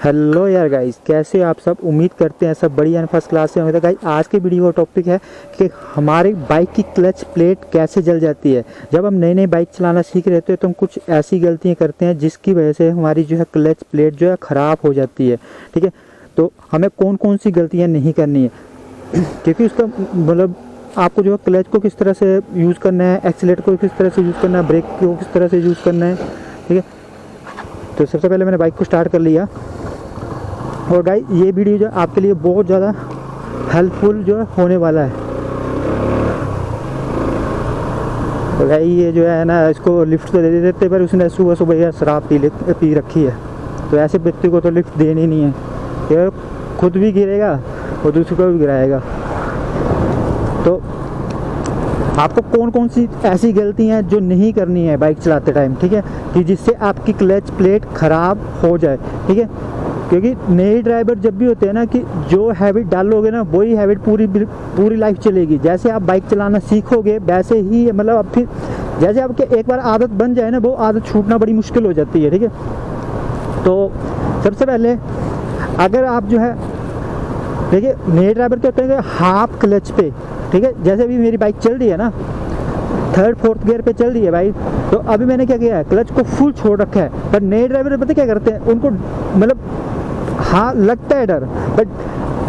Hello यार guys, कैसे आप सब? उम्मीद करते हैं सब बढ़िया फर्स्ट क्लास से होंगे। तो गाइस आज के वीडियो का टॉपिक है कि हमारी बाइक की क्लच प्लेट कैसे जल जाती है। जब हम नई नई बाइक चलाना सीख रहे हैं तो हम कुछ ऐसी गलतियां करते हैं जिसकी वजह से हमारी जो है क्लच प्लेट जो है ख़राब हो जाती है। ठीक है, तो हमें कौन कौन सी गलतियाँ नहीं करनी है, क्योंकि उसका मतलब आपको जो है क्लच को किस तरह से यूज़ करना है, एक्सीलेटर को किस तरह से यूज़ करना है, ब्रेक को किस तरह से यूज़ करना है। ठीक है, तो सबसे पहले मैंने बाइक को स्टार्ट कर लिया। और गाइस ये वीडियो जो आपके लिए बहुत ज़्यादा हेल्पफुल जो है होने वाला है। तो गाइस ये जो है ना, इसको लिफ्ट तो दे देते पर उसने सुबह सुबह यह शराब पी रखी है, तो ऐसे व्यक्ति को तो लिफ्ट देनी नहीं है। ये खुद भी गिरेगा और दूसरे को भी गिराएगा। तो आपको कौन कौन सी ऐसी गलतियां हैं जो नहीं करनी है बाइक चलाते टाइम, ठीक है, कि जिससे आपकी क्लच प्लेट ख़राब हो जाए। ठीक है, क्योंकि नए ड्राइवर जब भी होते हैं ना, कि जो हैबिट डालोगे ना वही हैबिट पूरी लाइफ चलेगी। जैसे आप बाइक चलाना सीखोगे वैसे ही मतलब अब फिर जैसे आपके एक बार आदत बन जाए ना, वो आदत छूटना बड़ी मुश्किल हो जाती है। ठीक है, तो सबसे पहले अगर आप जो है देखिए नए ड्राइवर क्या होते हैं हाफ क्लच पे, ठीक है, जैसे अभी मेरी बाइक चल रही है ना, थर्ड फोर्थ गियर पे चल रही है बाइक, तो अभी मैंने क्या किया है, क्लच को फुल छोड़ रखा है। पर नए ड्राइवर पता क्या करते हैं, उनको मतलब हाँ लगता है डर, बट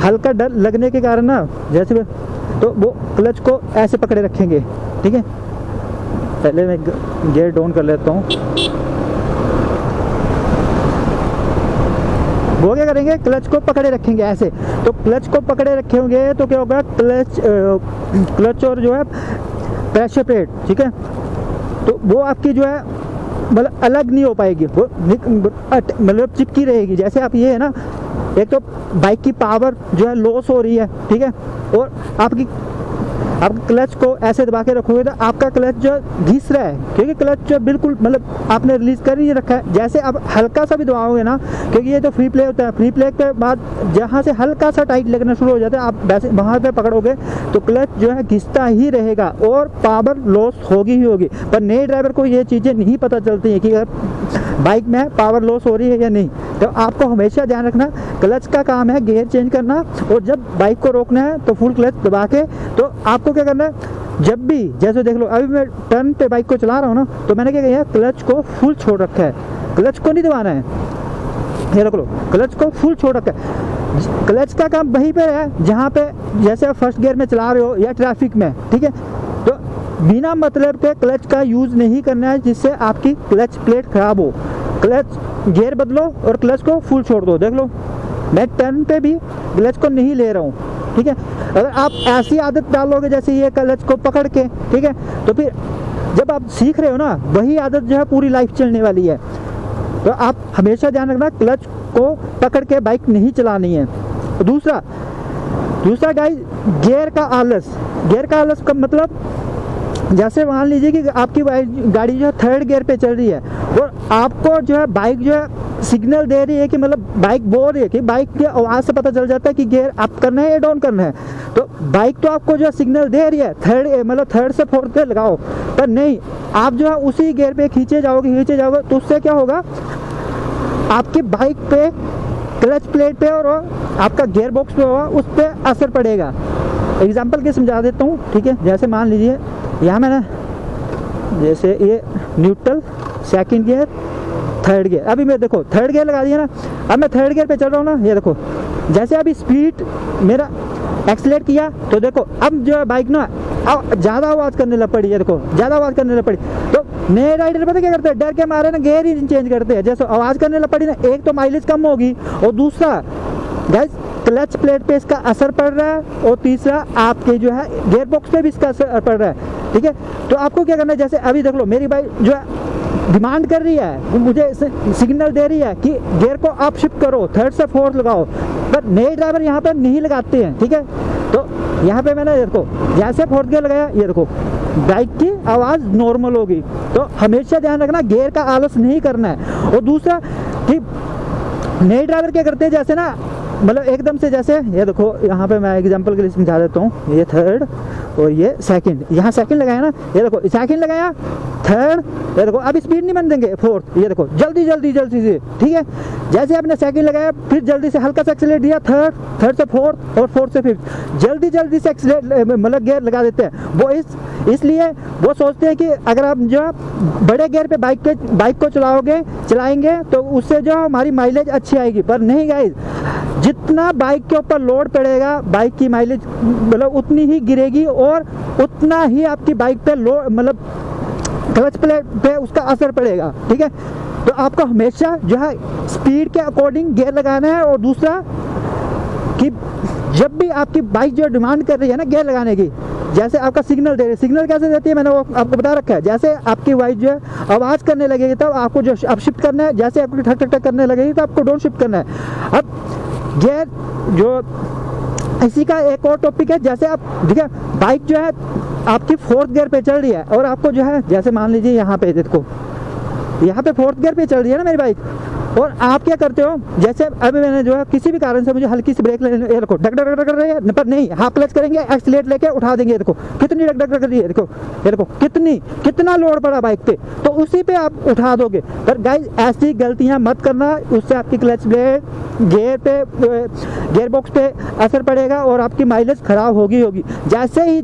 हल्का डर लगने के कारण ना जैसे तो वो क्लच को ऐसे पकड़े रखेंगे। ठीक है, पहले मैं गियर डाउन कर लेता हूँ। वो क्या करेंगे, क्लच को पकड़े रखेंगे ऐसे। तो क्लच को पकड़े रखे होंगे तो क्या होगा, क्लच और जो है प्रेशर प्लेट, ठीक है, तो वो आपकी जो है मतलब अलग नहीं हो पाएगी, वो मतलब चिपकी रहेगी। जैसे आप ये है ना, एक तो बाइक की पावर जो है लॉस हो रही है, ठीक है, और आप क्लच को ऐसे दबा के रखोगे तो आपका क्लच जो घिस रहा है, क्योंकि क्लच जो बिल्कुल मतलब आपने रिलीज कर ही रखा है। जैसे आप हल्का सा भी दबाओगे ना, क्योंकि ये तो फ्री प्ले होता है, फ्री प्ले के बाद जहाँ से हल्का सा टाइट लगना शुरू हो जाता है, आप वैसे वहाँ पे पकड़ोगे तो क्लच जो है घिसता ही रहेगा और पावर लॉस होगी ही होगी। पर नए ड्राइवर को ये चीज़ें नहीं पता चलती हैं कि बाइक में पावर लॉस हो रही है या नहीं। तो आपको हमेशा ध्यान रखना, क्लच का काम है गियर चेंज करना, और जब बाइक को रोकना है तो फुल क्लच दबा के, तो आपको क्या करना है, जब भी जैसे देख लो अभी मैं टर्न पे बाइक को चला रहा हूँ ना, तो मैंने क्या किया, क्लच को फुल छोड़ रखा है, क्लच को नहीं दबाना है। ये रख लो, क्लच को फुल छोड़ रखा है। क्लच का काम वहीं पे है जहाँ पे जैसे आप फर्स्ट गियर में चला रहे हो या ट्रैफिक में, ठीक है, तो बिना मतलब के क्लच का यूज़ नहीं करना है जिससे आपकी क्लच प्लेट खराब हो। क्लच गियर बदलो और क्लच को फुल छोड़ दो। देख लो मैं टर्न पे भी क्लच को नहीं ले रहा हूँ। ठीक है, अगर आप ऐसी आदत डालोगे जैसे ये क्लच को पकड़ के, ठीक है, तो फिर जब आप सीख रहे हो ना, वही आदत जो है पूरी लाइफ चलने वाली है। तो आप हमेशा ध्यान रखना, क्लच को पकड़ के बाइक नहीं चलानी है। दूसरा गाइस, गियर का आलस का मतलब, जैसे मान लीजिए कि आपकी गाड़ी जो है थर्ड गियर पे चल रही है और आपको जो है बाइक जो है सिग्नल दे रही है कि मतलब बाइक बोल रही है कि बाइक की आवाज़ से पता चल जाता है कि गियर अप करना है या डाउन करना है। तो बाइक तो आपको जो है सिग्नल दे रही है थर्ड से फोर्थ गियर लगाओ, पर नहीं, आप जो है उसी गियर पे खींचे जाओगे, तो उससे क्या होगा, आपकी बाइक पे क्लच प्लेट पे और आपका गियर बॉक्स पे होगा, उस पर असर पड़ेगा। एग्जाम्पल के समझा देता हूँ। ठीक है, जैसे मान लीजिए यहाँ मैंने जैसे ये neutral, second gear, third gear, अभी मैं देखो थर्ड गियर लगा दिया ना, अब मैं थर्ड गियर पे चल रहा हूँ ना, ये देखो जैसे अभी स्पीड मेरा एक्सीलेट किया तो देखो अब जो है बाइक ना ज़्यादा आवाज़ करने लग पड़ी है। देखो ज़्यादा आवाज़ करने लग पड़ी, तो नए राइडर पता क्या करते हैं, डर के मारे ना गियर ही चेंज करते हैं। जैसे आवाज़ करने लग पड़ी ना, एक तो माइलेज कम होगी और दूसरा गाइस क्लच प्लेट पे इसका असर पड़ रहा है, और तीसरा आपके जो है गियर बॉक्स पे भी इसका असर पड़ रहा है। ठीक है, तो आपको क्या करना है, जैसे अभी देख लो मेरी बाइक जो है डिमांड कर रही है, मुझे सिग्नल दे रही है कि गियर को आप शिफ्ट करो, थर्ड से फोर्थ लगाओ, पर नए ड्राइवर यहाँ पर नहीं लगाते हैं। ठीक है, तो यहाँ पे मैंने देखो जैसे फोर्थ गियर लगाया, ये देखो बाइक की आवाज़ नॉर्मल होगी। तो हमेशा ध्यान रखना, गियर का आलस नहीं करना है। और दूसरा कि नए ड्राइवर क्या करते हैं, जैसे ना मतलब एकदम से, जैसे ये देखो यहाँ पे मैं एग्जांपल के लिए समझा देता हूँ, ये थर्ड और ये सेकंड, यहाँ सेकंड लगाया ना, ये देखो सेकंड लगाया, थर्ड, ये देखो अब स्पीड नहीं बन देंगे, फोर्थ, ये देखो जल्दी जल्दी जल्दी से, ठीक है। जैसे आपने सेकंड लगाया फिर जल्दी से हल्का सा एक्सीलरेट दिया, थर्ड, थर्ड से फोर्थ और फोर्थ से फिफ्थ, जल्दी जल्दी से एक्सीलरेट मतलब गियर लगा देते हैं। वो इसलिए वो सोचते हैं कि अगर आप जो बड़े गियर पे बाइक को चलाएंगे तो उससे जो हमारी माइलेज अच्छी आएगी, पर नहीं गाइस, जितना बाइक के ऊपर लोड पड़ेगा बाइक की माइलेज मतलब उतनी ही गिरेगी और उतना ही आपकी बाइक पे लोड मतलब क्लच प्लेट पे उसका असर पड़ेगा, ठीक है। तो आपको हमेशा जो है स्पीड के अकॉर्डिंग गियर लगाना है। और दूसरा कि जब भी आपकी बाइक जो डिमांड कर रही है ना गियर लगाने की, जैसे आपका सिग्नल दे रही है, सिग्नल कैसे देती है मैंने वो आपको बता रखा है। जैसे आपकी बाइक जो है आवाज़ करने लगेगी तब आपको जो अब शिफ्ट करना है, जैसे आपको ठक ठक ठक करने लगेगी तो आपको डाउन शिफ्ट करना है। अब गियर जो इसी का एक और टॉपिक है, जैसे आप ठीक है बाइक जो है आपकी फोर्थ गियर पे चल रही है और आपको जो है जैसे मान लीजिए यहाँ पे देखो, यहाँ पे फोर्थ गियर पे चल रही है ना मेरी बाइक, और आप क्या करते हो, जैसे अभी मैंने जो है किसी भी कारण से मुझे हल्की सी ब्रेक लेने, ये देखो डग डग डग कर रही है, पर नहीं हाफ क्लच करेंगे, एक्सीलेट लेके उठा देंगे, देखो कितनी डग डग कर रही है, देखो ये देखो कितना लोड पड़ा बाइक पे, तो उसी पे आप उठा दोगे। पर गाइस ऐसी गलतियां मत करना, उससे आपकी क्लच प्लेट गियर बॉक्स पे असर पड़ेगा और आपकी माइलेज खराब होगी। जैसे ही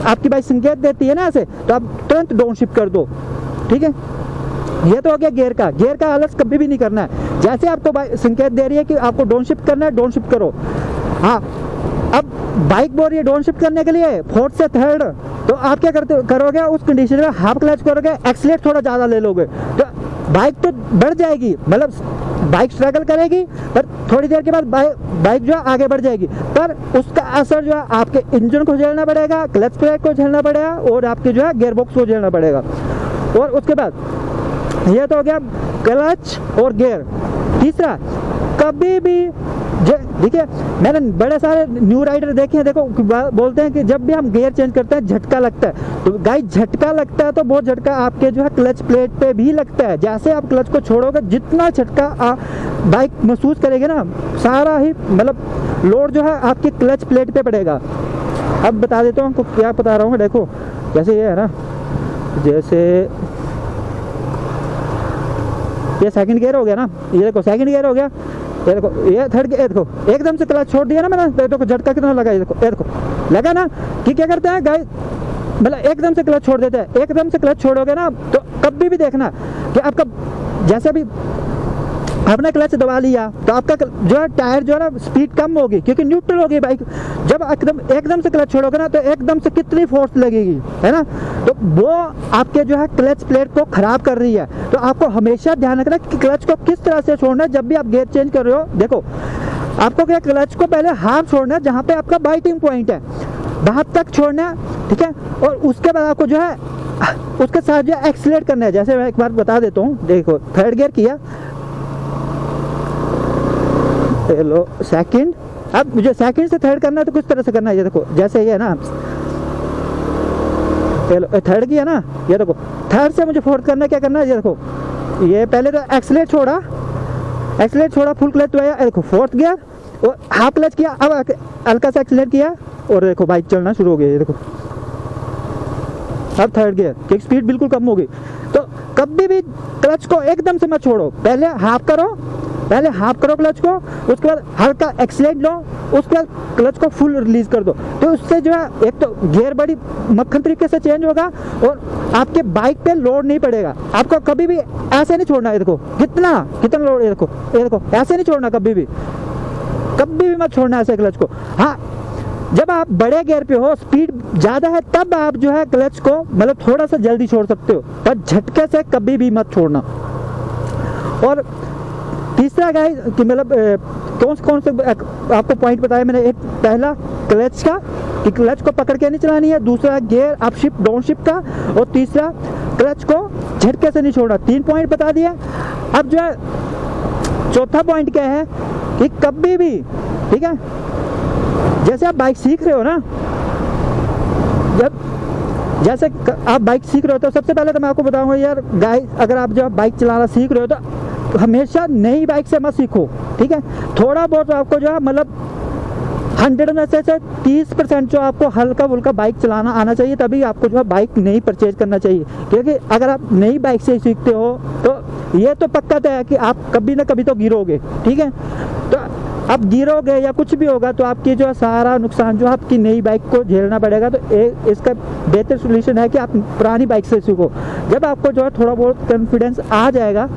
आपकी बाइक संकेत देती है ना ऐसे, तो आप तुरंत डाउन शिफ्ट कर दो, ठीक है। ये तो हो गया गियर का आलस कभी भी नहीं करना है। जैसे आपको संकेत दे रही है कि आपको डाउन शिफ्ट करना है, डाउन शिफ्ट करो। हाँ, अब बाइक बोल रही है डाउन शिफ्ट करने के लिए फोर्थ से थर्ड, तो आप क्या करोगे उस कंडीशन में हाफ क्लच करोगे, एक्सीलेट थोड़ा ज़्यादा ले लोगे, तो बाइक तो बढ़ जाएगी, मतलब बाइक स्ट्रगल करेगी पर थोड़ी देर के बाद बाइक जो है आगे बढ़ जाएगी, पर उसका असर जो है आपके इंजन को झेलना पड़ेगा, क्लच प्लेट को झेलना पड़ेगा और आपके जो है गियर बॉक्स को झेलना पड़ेगा। और उसके बाद ये तो हो गया क्लच और गियर। तीसरा, कभी भी देखिए मैंने बड़े सारे न्यू राइडर देखे हैं, देखो बोलते हैं कि जब भी हम गियर चेंज करते हैं झटका लगता है, तो गाइस झटका लगता है तो वो झटका आपके जो है क्लच प्लेट पे भी लगता है। जैसे आप क्लच को छोड़ोगे जितना झटका बाइक महसूस करेगी ना, सारा ही मतलब लोड जो है आपकी क्लच प्लेट पे पड़ेगा। अब बता देता हूँ आपको क्या बता रहा हूँ, देखो जैसे ये है ना, जैसे ये सेकंड गियर हो गया ना, ये देखो सेकंड गियर हो गया, ये देखो ये थर्ड गियर, देखो एकदम से क्लच छोड़ दिया ना मैंने, देखो झटका कितना लगा, ये देखो लगा ना। कि क्या करते हैं गाइस, मतलब एकदम से क्लच छोड़ देते हैं। एकदम से क्लच छोड़ोगे ना तो कभी भी देखना कि आपका जैसे भी आपने क्लच दबा लिया तो आपका जो है टायर जो है ना स्पीड कम होगी क्योंकि न्यूट्रल होगी बाइक। जब एकदम से क्लच छोड़ोगे ना तो एकदम से कितनी फोर्स लगेगी, है ना, तो वो आपके जो है क्लच प्लेट को खराब कर रही है। तो आपको हमेशा ध्यान रखना कि क्लच को किस तरह से छोड़ना है। जब भी आप गियर चेंज कर रहे हो, देखो आपको क्या क्लच को पहले हाफ छोड़ना है, जहाँ पे आपका बाइटिंग पॉइंट है वहां तक छोड़ना है, ठीक है। और उसके बाद आपको जो है उसके साथ जो है एक्सीलेट करना है। जैसे मैं एक बार बता देता हूँ, देखो थर्ड गियर किया, लो सेकंड, अब मुझे सेकंड से थर्ड करना है तो कुछ तरह से करना है। ये देखो जैसे ये है ना, थर्ड किया ना, ये देखो थर्ड से मुझे फोर्थ करना है, क्या करना है, ये देखो ये पहले तो एक्सीलेट छोड़ा फुल क्लच तो आया, देखो फोर्थ गियर और हाफ क्लच किया, अब हल्का सा एक्सीलेट किया और देखो बाइक चलना शुरू हो गई। ये देखो अब थर्ड गियर की स्पीड बिल्कुल कम हो गई। तो कभी भी क्लच को एकदम से मत छोड़ो, पहले हाफ करो क्लच को, उसके बाद हल्का एक्सीलेट लो, उसके बाद क्लच को फुल रिलीज कर दो। तो उससे जो है एक तो गियर बड़ी मक्खन तरीके से चेंज होगा और आपके बाइक पे लोड नहीं पड़ेगा। आपको कभी भी ऐसे नहीं छोड़ना है, देखो कितना लोड, ये देखो ऐसे नहीं छोड़ना, कभी भी मत छोड़ना ऐसे क्लच को। हाँ, जब आप बड़े गियर पे हो, स्पीड ज़्यादा है, तब आप जो है क्लच को मतलब थोड़ा सा जल्दी छोड़ सकते हो, पर झटके से कभी भी मत छोड़ना। और तीसरा गाइस कि मतलब कौन से आपको पॉइंट बताया मैंने, एक पहला क्लच का कि क्लच को पकड़ के नहीं चलानी है, दूसरा gear up shift down shift का, और तीसरा क्लच को झटके से नहीं छोड़ना। 3 पॉइंट बता दिए। अब जो है चौथा पॉइंट क्या है कि कभी भी, ठीक है, जैसे आप बाइक सीख रहे हो ना, जैसे आप बाइक सीख रहे हो तो सबसे पहले तो मैं आपको बताऊंगा यार गाइस, अगर आप जब बाइक चलाना सीख रहे हो तो हमेशा नई बाइक से मत सीखो, ठीक है। थोड़ा बहुत आपको जो है मतलब 100 में से 30% जो आपको हल्का फुल्का बाइक चलाना आना चाहिए, तभी आपको जो है बाइक नहीं परचेज करना चाहिए। क्योंकि अगर आप नई बाइक से सीखते हो तो ये तो पक्का तो है कि आप कभी ना कभी तो गिरोगे, ठीक है। तो आप गिरोगे या कुछ भी होगा तो आपकी जो है सारा नुकसान जो आपकी नई बाइक को झेलना पड़ेगा। तो इसका बेहतर सोल्यूशन है कि आप पुरानी बाइक से सीखो। जब आपको जो है थोड़ा बहुत कॉन्फिडेंस आ जाएगा,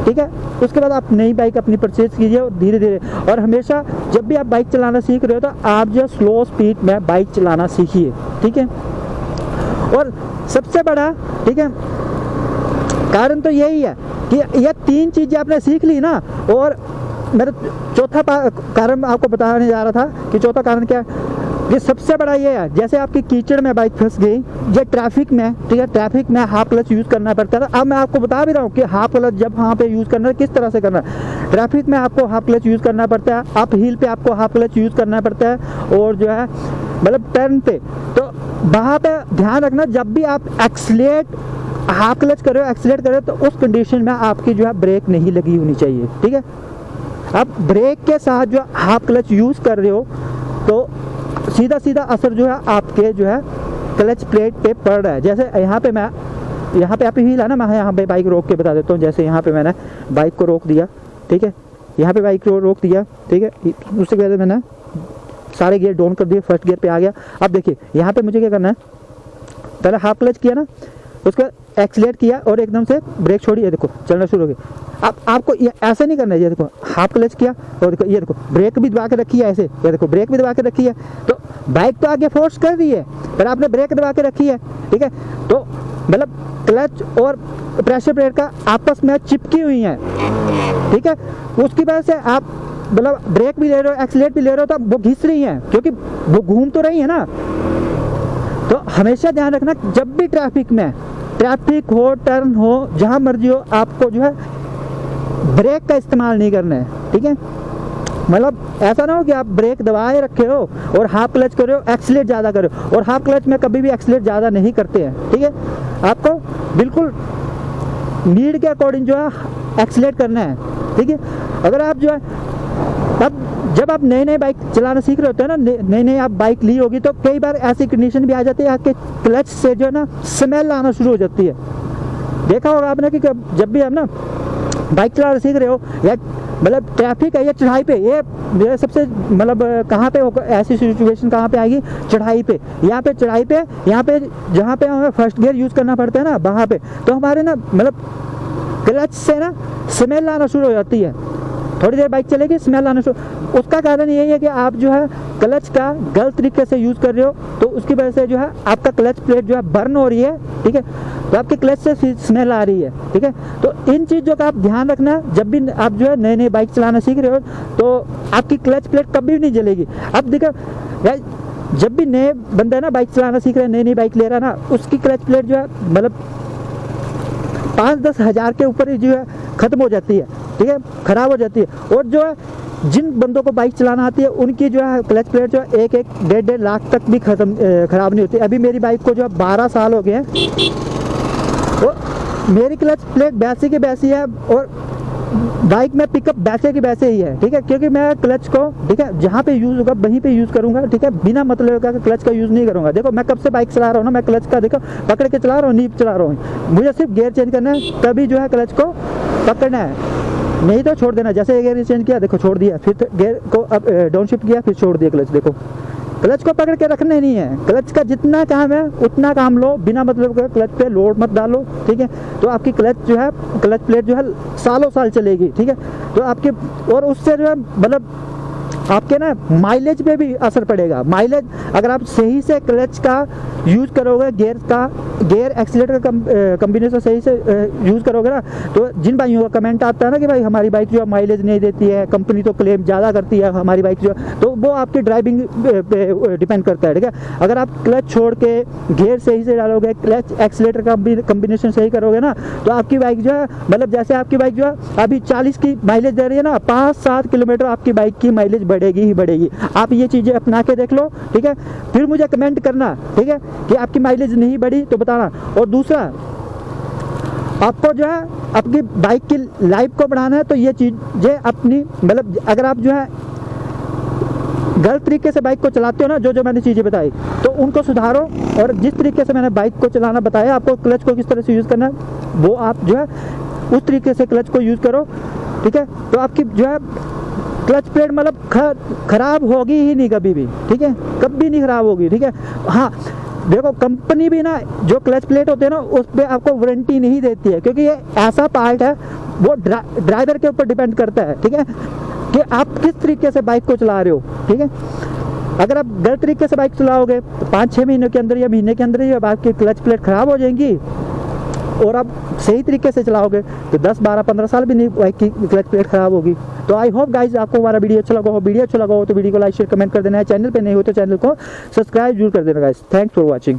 ठीक है, उसके बाद आप नई बाइक अपनी परचेज कीजिए और धीरे धीरे। और हमेशा जब भी आप बाइक चलाना सीख रहे हो तो आप जो स्लो स्पीड में बाइक चलाना सीखिए, ठीक है। और सबसे बड़ा, ठीक है, कारण तो यही है कि ये 3 चीज़ें आपने सीख ली ना। और मेरा चौथा कारण आपको बताने जा रहा था कि चौथा कारण क्या है, कि सबसे बड़ा ये है, जैसे आपकी कीचड़ में बाइक फंस गई, ये ट्रैफिक में, ठीक है, ट्रैफिक में हाफ क्लच यूज़ करना पड़ता है। अब मैं आपको बता भी रहा हूँ कि हाफ क्लच जब वहाँ पे यूज़ करना है किस तरह से करना है। ट्रैफिक में आपको हाफ क्लच यूज़ करना पड़ता है, अप हिल पे आपको हाफ क्लच यूज़ करना पड़ता है, और जो है मतलब टर्न पे। तो वहाँ पे ध्यान रखना, जब भी आप हाफ क्लच कर रहे हो, एक्सीलेट कर रहे हो, तो उस कंडीशन में आपकी जो है ब्रेक नहीं लगी होनी चाहिए, ठीक है। आप ब्रेक के साथ जो हाफ क्लच यूज़ कर रहे हो तो सीधा सीधा असर जो है आपके जो है क्लच प्लेट पे पड़ रहा है। जैसे यहाँ पे आप व्हील है ना, मैं यहाँ पे बाइक रोक के बता देता हूँ। जैसे यहाँ पे मैंने बाइक को रोक दिया, ठीक है, यहाँ पे बाइक को रोक दिया, ठीक है, उससे पहले मैंने सारे गियर डाउन कर दिए, फर्स्ट गियर पे आ गया। अब देखिए यहाँ पे मुझे क्या करना है, पहले हाफ क्लच किया ना, उसका एक्सीलेट किया और एकदम से ब्रेक छोड़ी, ये देखो चलना शुरू हो गया। अब आपको ये ऐसे नहीं करना है, ये देखो हाफ क्लच किया और देखो ये देखो ब्रेक भी दबा के रखी है, ऐसे ये देखो ब्रेक भी दबा के रखी है। तो बाइक तो आगे फोर्स कर रही है पर आपने ब्रेक दबा के रखी है, ठीक है। तो मतलब क्लच और प्रेशर ब्रेक का आपस में चिपकी हुई है, ठीक है। उसकी वजह से आप मतलब ब्रेक भी ले रहे हो, एक्सीलेट भी ले रहे हो, तो वो घिस रही हैं क्योंकि वो घूम तो रही है ना। तो हमेशा ध्यान रखना, जब भी ट्रैफिक हो, टर्न हो, जहाँ मर्जी हो, आपको जो है ब्रेक का इस्तेमाल नहीं करना है, ठीक है। मतलब ऐसा ना हो कि आप ब्रेक दबाए रखे हो और हाफ क्लच कर रहे हो, एक्सीलेट ज़्यादा कर रहे हो। और हाफ क्लच में कभी भी एक्सीलेट ज़्यादा नहीं करते हैं, ठीक है। आपको बिल्कुल नीड के अकॉर्डिंग जो है एक्सीलेट करना है, ठीक है। अगर आप जो है जब आप नए बाइक चलाना सीख रहे होते हैं ना, नई आप बाइक ली होगी, तो कई बार ऐसी कंडीशन भी आ जाती है आपके क्लच से जो है ना स्मेल आना शुरू हो जाती है। देखा होगा आपने कि जब भी आप ना बाइक चलाना सीख रहे हो, या मतलब ट्रैफिक है या चढ़ाई पे, ये सबसे मतलब कहाँ पे ऐसी सिचुएशन कहाँ पे आएगी, चढ़ाई पे। यहाँ पे चढ़ाई पे, यहाँ पे जहाँ पे हमें फर्स्ट गियर यूज़ करना पड़ता है ना, वहाँ पे तो हमारे ना मतलब क्लच से ना स्मेल आना शुरू हो जाती है। थोड़ी देर बाइक चलेगी, स्मेल आना शुरू। उसका कारण यही है कि आप जो है क्लच का गलत तरीके से यूज़ कर रहे हो, तो उसकी वजह से जो है आपका क्लच प्लेट जो है बर्न हो रही है, ठीक है। तो आपके क्लच से स्मेल आ रही है, ठीक है। तो इन चीज़ों का आप ध्यान रखना, जब भी आप जो है नई बाइक चलाना सीख रहे हो तो आपकी क्लच प्लेट कभी भी नहीं जलेगी। अब देखो यार, जब भी नए बंदा ना बाइक चलाना सीख रहा है, नई बाइक ले रहा है ना, उसकी क्लच प्लेट जो है मतलब 5-10 हज़ार के ऊपर ही जो है ख़त्म हो जाती है, ठीक है, ख़राब हो जाती है। और जो है जिन बंदों को बाइक चलाना आती है उनकी जो है क्लच प्लेट जो है 1-1.5 लाख तक भी ख़राब नहीं होती। अभी मेरी बाइक को जो है 12 साल हो गए हैं, तो मेरी क्लच प्लेट वैसी की वैसी है और बाइक में पिकअप वैसे की वैसे ही है, ठीक है। क्योंकि मैं क्लच को, ठीक है, जहाँ पे यूज़ होगा वहीं पे यूज़ करूँगा, ठीक है, बिना मतलब का क्लच का यूज़ नहीं करूँगा। देखो मैं कब से बाइक चला रहा हूँ ना, मैं क्लच का देखो पकड़ के चला रहा हूँ, नहीं चला रहा हूँ। मुझे सिर्फ गियर चेंज करना है, तभी जो है क्लच को पकड़ना है, नहीं तो छोड़ देना। जैसे गियर चेंज किया, देखो छोड़ दिया, फिर गियर को अब डाउन शिफ्ट किया, फिर छोड़ दिया क्लच। देखो क्लच को पकड़ के रखना नहीं है, क्लच का जितना काम है उतना काम लो, बिना मतलब का क्लच पे लोड मत डालो, ठीक है। तो आपकी क्लच जो है, क्लच प्लेट जो है सालों साल चलेगी, ठीक है। तो आपके और उससे जो है मतलब आपके ना माइलेज पे भी असर पड़ेगा। माइलेज अगर आप सही से क्लच का यूज़ करोगे, गियर एक्सीलेटर का कम्बिनेशन सही से यूज़ करोगे ना, तो जिन भाइयों का कमेंट आता है ना कि भाई हमारी बाइक जो है माइलेज नहीं देती है, कंपनी तो क्लेम ज़्यादा करती है हमारी बाइक जो है, तो वो आपकी ड्राइविंग पे डिपेंड करता है, ठीक है। अगर आप क्लच छोड़ के गियर सही से डालोगे, क्लच एक्सीलेटर का कम्बिनेशन सही करोगे ना, तो आपकी बाइक जो है मतलब जैसे आपकी बाइक जो है अभी 40 की माइलेज दे रही है ना, 5-7 किलोमीटर आपकी बाइक की माइलेज बढ़ेगी ही बढ़ेगी। आप ये चीज़ें अपना के देख लो, ठीक है, फिर मुझे कमेंट करना, ठीक है, कि आपकी माइलेज नहीं बढ़ी तो बताना। और दूसरा, आपको जो है अपनी बाइक की लाइफ को बढ़ाना है, तो ये चीज़ें अपनी मतलब अगर आप जो है गलत तरीके से बाइक को चलाते हो ना, जो जो मैंने चीज़ें बताई, तो उनको सुधारो। और जिस तरीके से मैंने बाइक को चलाना बताया आपको, क्लच को किस तरह से यूज़ करना है, वो आप जो है उस तरीके से क्लच को यूज़ करो, ठीक है। तो आपकी जो है क्लच प्लेट मतलब खराब होगी ही नहीं कभी भी, ठीक है, कभी नहीं खराब होगी, ठीक है। हाँ देखो, कंपनी भी ना जो क्लच प्लेट होते हैं ना उस पर आपको वारंटी नहीं देती है, क्योंकि ये ऐसा पार्ट है, वो ड्राइवर के ऊपर डिपेंड करता है, ठीक है, कि आप किस तरीके से बाइक को चला रहे हो, ठीक है। अगर आप गलत तरीके से बाइक चलाओगे तो 5-6 महीनों के अंदर या महीने के अंदर ही आपकी क्लच प्लेट खराब हो जाएंगी, और आप सही तरीके से चलाओगे तो 10, 12, 15 साल भी नहीं बाइक की क्लच प्लेट खराब होगी। तो आई होप गाइज आपको हमारा वीडियो अच्छा लगा हो। वीडियो अच्छा लगा हो तो वीडियो को लाइक शेयर कमेंट कर देना है। चैनल पे नहीं हो तो चैनल को सब्सक्राइब जरूर कर देना गाइज। Thanks for watching.